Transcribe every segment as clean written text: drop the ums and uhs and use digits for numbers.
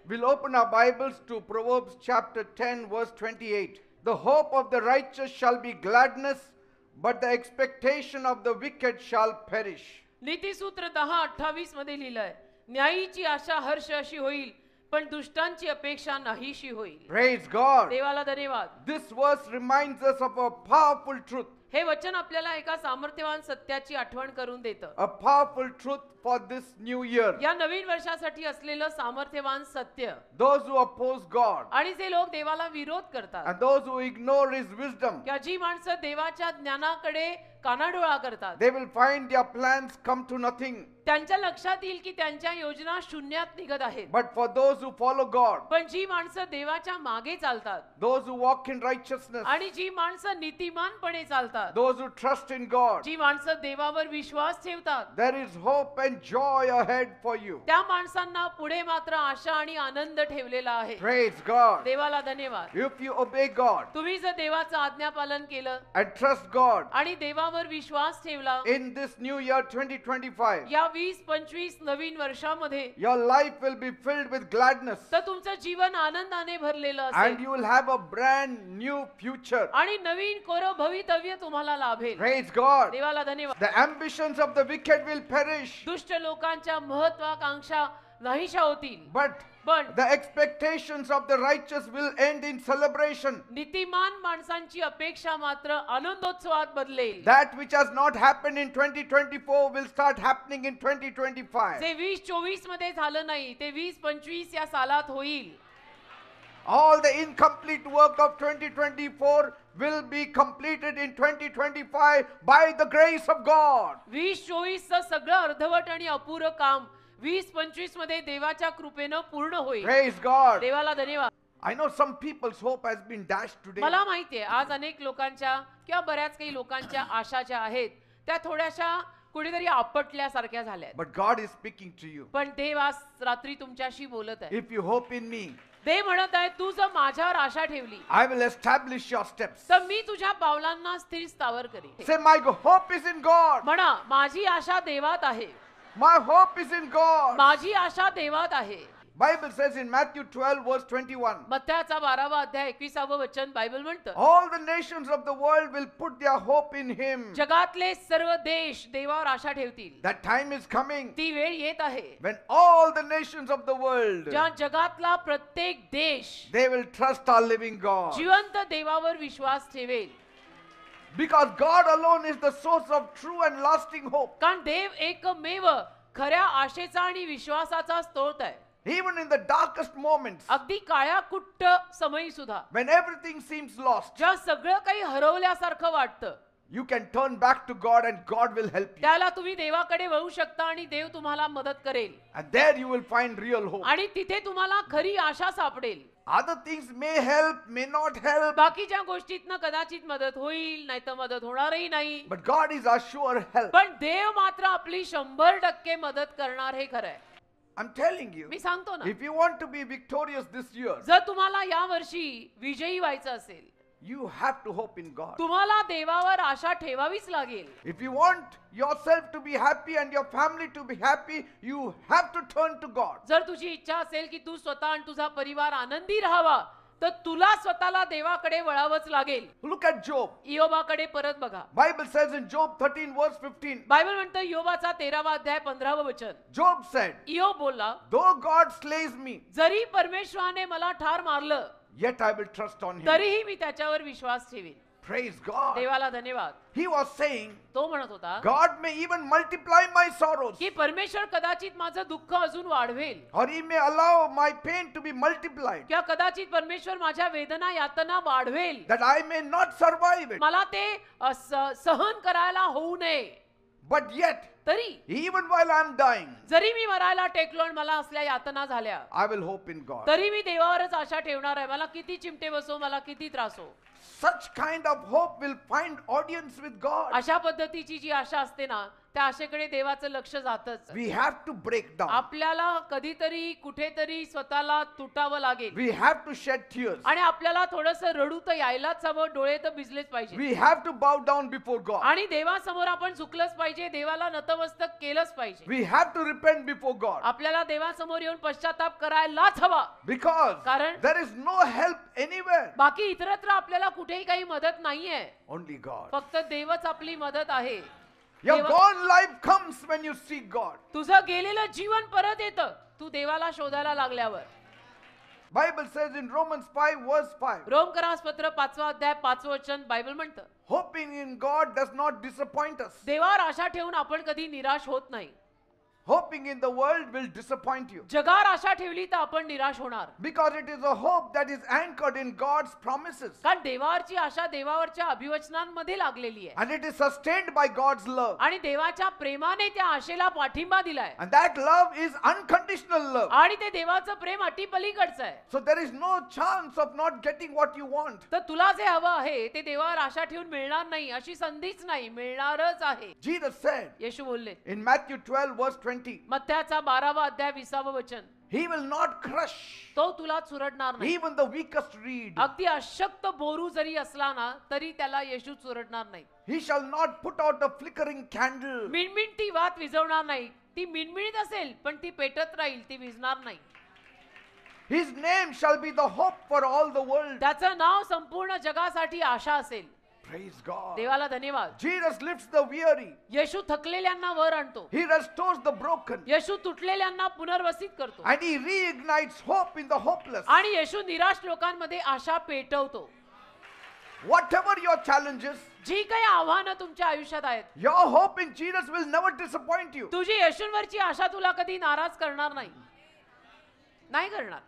We'll open our Bibles to Proverbs chapter 10 verse 28. The hope of the righteous shall be gladness, but the expectation of the wicked shall perish. नीतिसूत्र 10:28 मध्ये लिहिलंय, न्यायीची आशा हर्ष अशी होईल, पण दुष्टांची अपेक्षा नाहीशी होईल. Praise God. देवाला धन्यवाद. This verse reminds us of a powerful truth. हे वचन आपल्याला एका सामर्थ्यवान सत्याची आठवण करून देतं. A powerful truth for this new year. या नवीन वर्षासाठी असलेलं सामर्थ्यवान सत्य. Those who oppose God आणि जे लोक देवाला विरोध करतात, and those who ignore His wisdom, किंवा जी माणसं देवाच्या ज्ञानाकडे कानाडोळा करतात, they will find their plans come to nothing. त्यांच्या लक्षात येईल की त्यांच्या योजना शून्यात निघत आहेत. But for those who follow God, पण जी माणसं देवाच्या मागे चालतात, those who walk in righteousness, आणि जी माणसं नीतिमानपणे चालतात, those who trust in God, जी माणसं देवावर विश्वास ठेवतात, there is hope and joy ahead for you. त्या माणसांना पुढे मात्र आशा आणि आनंद ठेवलेला आहे. Praise God. देवाला धन्यवाद. If you obey God तुम्ही जर देवाचं आज्ञापालन केलं and trust God आणि देवावर विश्वास ठेवला, in this new year 2025, या 2025 नवीन वर्षामध्ये your life will be filled with gladness तर तुमचं जीवन आनंदाने भरलेलं and असेल you will have a brand new future. आणि नवीन कोरं भवितव्य तुम्हाला लाभेल. Praise God. देवाला धन्यवाद. The ambitions of the wicked will perish, दुष्ट लोकांच्या महत्वाकांक्षा नाहीशा होतील, but the expectations of the righteous will end in celebration. नीतिमान माणसांची अपेक्षा मात्र आनंदोत्सवात बदलेल. That which has not happened in 2024 will start happening in 2025. जे 2024 मध्ये झालं नाही ते 2025 या सालात होईल. All the incomplete work of 2024 will be completed in 2025 by the grace of God. 2024 चं सगळं अर्धवट आणि अपुरं काम 2025 मध्ये देवाच्या कृपेनं पूर्ण होईल. Praise God. देवाला धन्यवाद. I know some people's hope has been dashed today. मला माहितीये आज अनेक लोकांच्या किंवा बऱ्याच काही लोकांच्या आशा ज्या आहेत त्या थोड्याशा कुठेतरी आपटल्यासारख्या झाल्या. But God is speaking to you. पण देव आज रात्री तुमच्याशी बोलत आहे. If you hope in me, देव म्हणत आहे, तू जर माझ्यावर आशा ठेवली I will establish your steps. तर मी तुझ्या पावलांना स्थिर स्थावर करीन. Say, my hope is in God. म्हणा, माझी आशा देवात आहे. My hope is in God. माझी आशा देवात आहे. Bible says in Matthew 12 verse 21. मत्थ्याचा 12वा अध्याय 21वा वचन बायबल म्हणतं, All the nations of the world will put their hope in Him. जगातले सर्व देश देवावर आशा ठेवतील. That time is coming ती वेळ येत आहे when all the nations of the world, ज्या जगातला प्रत्येक देश they will trust our living God. जिवंत देवावर विश्वास ठेवेल. Because God alone is the source of true and lasting hope. कारण देव एकमेव खऱ्या आशेचा आणि विश्वासाचा स्रोत आहे. Even in the darkest moments, अगदी काळ्या कुट्ट समयी सुद्धा when everything seems lost, ज्या सगळं काही हरवल्यासारखं वाटतं, you can turn back to God and God will help you. त्याला तुम्ही देवाकडे वळू शकता आणि देव तुम्हाला मदत करेल. And there you will find real hope. आणि तिथे तुम्हाला खरी आशा सापडेल. Other things may help, may not help, बाकीच्या गोष्टीतनं कदाचित मदत होईल, नाही तर मदत होणारही नाही. but God is our sure help. पण देव मात्र आपली 100% मदत करणार हे खरं आहे. I'm telling you, मी सांगतो ना, if you want to be victorious this year, जर तुम्हाला या वर्षी विजयी व्हायचं असेल, you have to hope in God. तुम्हाला देवावर आशा ठेवावीच लागेल. If you want yourself to be happy and your family to be happy, you have to turn to God. जर तुझी इच्छा असेल की तू स्वतः आणि तुझा परिवार आनंदी राहावा, तर तुला स्वतःला देवाकडे वळावंच लागेल. Look at Job. इयोबाकडे परत बघा. Bible says in Job 13 verse 15, Bible म्हणतं इयोबाचा 13वा अध्याय 15व वचन, Job said, इयोब बोलला, though God slays me, जरी परमेश्वराने मला ठार मारलं yet I will trust on Him. तरीही मी त्याच्यावर विश्वास ठेवीन. Praise God. देवाला धन्यवाद. He was saying, तो म्हणत होता God may even multiply my sorrows, की परमेश्वर कदाचित माझं दुःख अजून वाढवेल, or He may allow my pain to be multiplied, किंवा कदाचित परमेश्वर माझ्या वेदना यातना वाढवेल, that I may not survive it. मला ते सहन करायला होऊ नये. But yet, तरी even while I'm dying, जरी मी मरायला टेकलो आणि मला असल्या यातना झाल्या, I will hope in God. तरी मी देवावरच आशा ठेवणार आहे. मला किती चिमटे बसो, मला किती त्रास हो, Such kind of hope will find audience with God. अशा पद्धतीची जी आशा असते ना, त्या आशेकडे देवाचं लक्ष जातच. We have to break down. आपल्याला कधीतरी कुठेतरी स्वतःला तुटावं लागेल We have to shed tears. आणि आपल्याला थोडंसं रडू तर यायलाच हवं, डोळे तर भिजलेच पाहिजे We have to bow down before God. आणि देवासमोर आपण झुकलंच पाहिजे, देवाला नतमस्तक केलंच पाहिजे. We have to repent before God. आपल्याला देवासमोर येऊन पश्चाताप करायलाच हवा, Because कारण there is no help anywhere. बाकी इतरत्र आपल्याला कुठेही काही मदत नाहीये, Only God. फक्त देवच आपली मदत आहे. Your देवा- gone life comes when you seek God. तुझं गेलेलं जीवन परत येतं तू देवाला शोधायला लागल्यावर. Bible says in Romans 5 verse 5. रोमकरासपत्र 5वा अध्याय 5वं वचन बायबल म्हणतं, Hoping in God does not disappoint us. देवावर आशा ठेवून आपण कधी निराश होत नाही. Hoping in the world will disappoint you. जगावर आशा ठेवली तर आपण निराश होणार, Because it is a hope that is anchored in God's promises. कारण देवावरची आशा देवावरच्या अभिवचनांमध्ये लागलेली आहे And it is sustained by God's love. आणि देवाच्या प्रेमाने त्या आशेला पाठिंबा दिलाय And that love is unconditional love. आणि ते देवाचं प्रेम अटीपलीकडचं आहे. So there is no chance of not getting what you want. तर तुला जे हवं आहे ते देवावर आशा ठेवून मिळणार नाही अशी संधीच नाही, मिळणारच आहे. Jesus said येशू बोलले in Matthew 12 verse 20, मत्थ्याचा 12वा अध्याय 20वं वचन, He will not crush तो तुला चुरडणार नाही. even the weakest reed. अगदी अशक्त बोरू जरी असला ना तरी त्याला येशू चुरडणार नाही. He shall not put out a flickering candle. मिणमिणती वात विझवणार नाही. ती मिणमिणीत असेल पण ती पेटत राहील, ती विझणार नाही. His name shall be the hope for all the world. त्याचं नाव संपूर्ण जगासाठी आशा असेल. Praise God. देवाला धन्यवाद. Jesus lifts the weary. येशू थकलेल्यांना वर आणतो. He restores the broken. येशू तुटलेल्यांना पुनर्वसित करतो And he reignites hope in the hopeless. आणि येशू निराश लोकांमध्ये आशा पेटवतो. Whatever your challenges, जी काही आव्हानं तुमच्या आयुष्यात आहेत, your hope in Jesus will never disappoint you. तुझी येशूंवरची आशा तुला कधी नाराज करणार नाही, नाही करणार.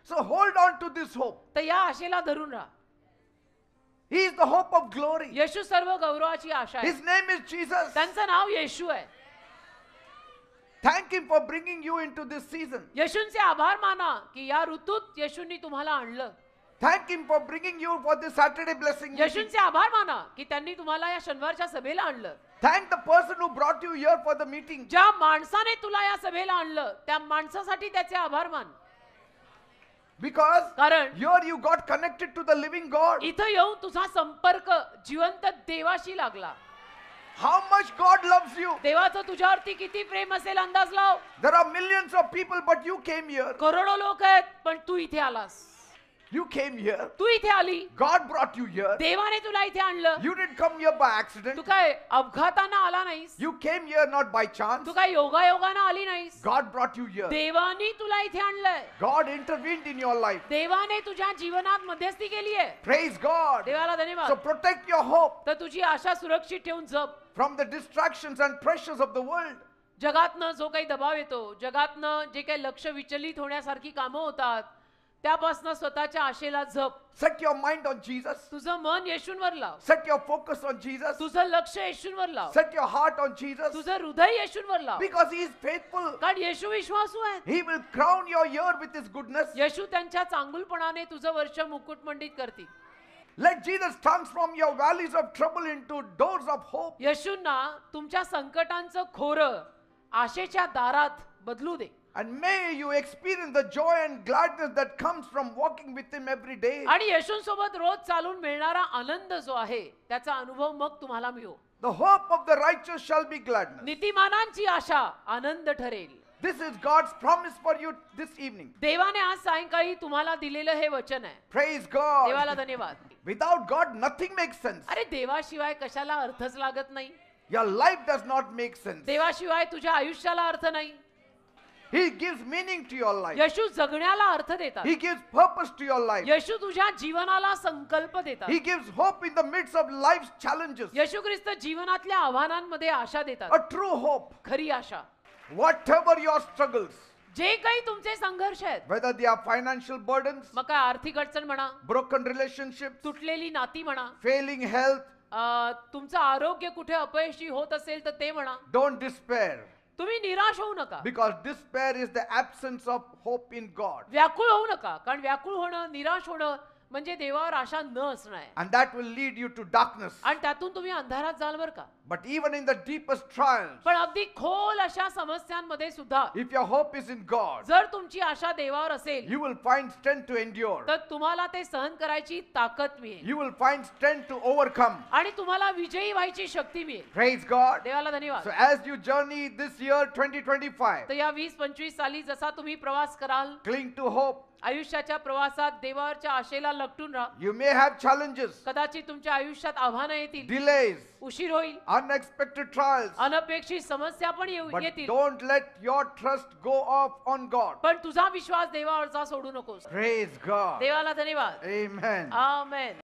So hold on to this hope. तर या आशेला धरून राहा. He is the hope of glory. येशू सर्व गौरवाची आशा आहे. His name is Jesus. त्यांचं नाव येशू आहे. Thank him for bringing you into this season. येशूंचे आभार माना की या ऋतूत येशूंनी तुम्हाला आणलं. Thank him for bringing you for this Saturday blessing meeting. येशूंचे आभार माना की त्यांनी तुम्हाला या शनिवारच्या सभेला आणलं. Thank the person who brought you here for the meeting. ज्या माणसाने तुला या सभेला आणलं त्या माणसासाठी त्याचे आभार मान. Because कारण here you got connected to the living God. इथं येऊन तुझा संपर्क जिवंत देवाशी लागला. How much God loves you. देवाचं तुझ्यावरती किती प्रेम असेल अंदाज लाव. There are millions of people, but you came here. करोडो लोक आहेत पण तू इथे आलास. You came here. तू इथे आली. God brought you here. देवाने तुला इथे आणलं. You didn't come here by Tu accident. काय अपघातानं आला नाहीस. You came here not by chance. तू काय योगायोगानं आली नाहीस. God brought you here. देवाने तुला इथे आणलंय. God intervened in your life. देवाने तुझ्या जीवनात मध्यस्थी केली आहे. Praise God. देवाला So धन्यवाद. protect your hope तर तुझी आशा सुरक्षित ठेवून जप. from the distractions and pressures of the world. जगातनं जो काही दबाव येतो, जगातनं जे काही लक्ष विचलित होण्यासारखी कामं होतात त्यापासून स्वतःच्या आशेला जप. Set your mind on Jesus. तुझं मन येशूंवर लाव. Set your focus on Jesus. तुझं लक्ष येशूंवर लाव. Set your heart on Jesus. तुझं हृदय येशूंवर लाव. Because he is faithful. कारण येशू विश्वासू आहे. He will crown your year with his goodness. येशू त्यांच्या चांगुलपणाने तुझं वर्ष मुकुटमंडित करतील. Let Jesus transform your valleys of trouble into doors of hope. येशूंना तुमच्या संकटांचं खोरं आशेच्या दारात बदलू दे. And may you experience the joy and gladness that comes from walking with him every day. आणि येशूंसोबत रोज चालून मिळणारा आनंद जो आहे त्याचा अनुभव मग तुम्हाला मिळो. The hope of the righteous shall be gladness. नीतिमानांची आशा आनंद ठरेल. This is God's promise for you this evening. देवाने आज सायंकाळी तुम्हाला दिलेलं हे वचन आहे. Praise God. देवाला धन्यवाद. Without God, nothing makes sense. अरे देवाशिवाय कशाला अर्थच लागत नाही. Your life does not make sense. देवाशिवाय तुझ्या आयुष्याला अर्थ नाही. He gives meaning to your life. येशू जगण्याला अर्थ देतात. He gives purpose to your life. येशू तुझ्या जीवनाला संकल्प देतात. He gives hope in the midst of life's challenges. येशू ख्रिस्त जीवनातल्या आव्हानांमध्ये आशा देतात. A true hope. खरी आशा. Whatever your struggles, जे काही तुमचे संघर्ष आहेत, whether they are financial burdens, मग काय आर्थिक अडचण म्हणा, broken relationships, तुटलेली नाती म्हणा, failing health, तुमचं आरोग्य कुठे अपयशी होत असेल तर ते म्हणा, don't despair. तुम्ही निराश होऊ नका. Because despair is the absence of hope in God. व्याकुळ होऊ नका, कारण व्याकुळ होणं, निराश होणं म्हणजे देवावर आशा न असणं आहे. And that will lead you to darkness. आणि त्यातून तुम्ही अंधारात जाल बर का. But even in the deepest trials, पण अगदी खोल अशा समस्यांमध्ये सुद्धा if your hope is in God, जर तुमची आशा देवावर असेल you will find strength to endure. तर तुम्हाला ते सहन करायची ताकद मिळेल You will find strength to overcome. आणि तुम्हाला विजयी व्हायची शक्ती मिळेल. Praise God. देवाला धन्यवाद. So as you journey this year 2025, तर या 20-25 साली जसा तुम्ही प्रवास कराल, cling to hope. आयुष्याच्या प्रवासात देवावरच्या आशेला लपटून राहा. You may have challenges, कदाचित तुमच्या आयुष्यात आव्हानं येतील, delays, उशीर होईल, unexpected trials. अनपेक्षित समस्या पण But येतील. don't let your trust go off on God. पण तुझा विश्वास देवावरचा सोडू नकोस. Praise God. देवाला धन्यवाद. Amen. आमेन.